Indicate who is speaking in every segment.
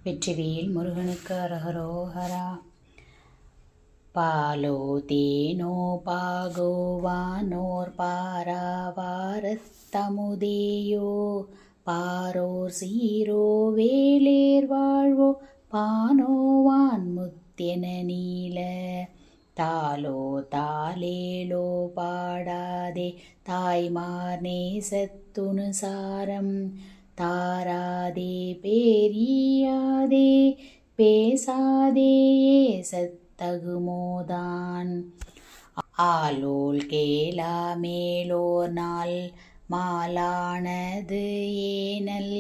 Speaker 1: வெற்றிவேல் முருகனுக்கு அரகரோஹரா. பாலோ தேனோ பாகோ வானோர் பாராவாரத்தமுதேயோ பாரோர் சீரோ வேலேர் வாழ்வோ பானோவான் முத்தென நீல தாலோ தாலேலோ பாடாதே தாய்மார் நேசத்துணு சாரம் தாராதே பேரியாதே பேசாதே ஏசத்தகுமோதான் ஆலோல் கேளா மேலோர் நாள் மாலானது ஏனல்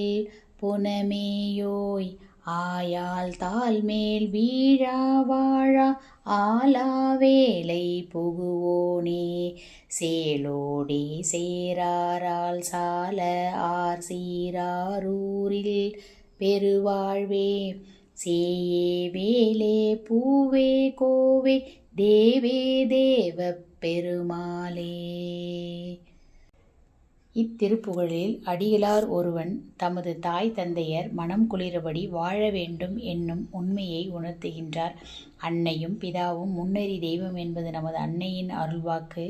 Speaker 1: புனமேயோய் ஆயால் தாழ்மேல் வீழா வாழா ஆலாவேலை புகுவோனே சேலோடி சேராரால் சால ஆர் சீராரூரில் பெருவாழ்வே சேயே வேலே பூவே கோவே தேவே தேவப் பெருமாளே. இத்திருப்புகழில் அடிகளார் ஒருவன் தமது தாய் தந்தையர் மனம் குளிரபடி வாழ வேண்டும் என்னும் உண்மையை உணர்த்துகின்றார். அன்னையும் பிதாவும் முன்னறி தெய்வம் என்பது நமது அன்னையின் அருள்வாக்கு.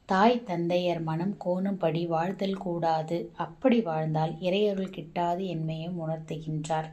Speaker 1: தாய் தந்தையர் மனம் கோணும்படி வாழ்தல் கூடாது, அப்படி வாழ்ந்தால் இறையருள் கிட்டாது என்பதையும் உணர்த்துகின்றார்.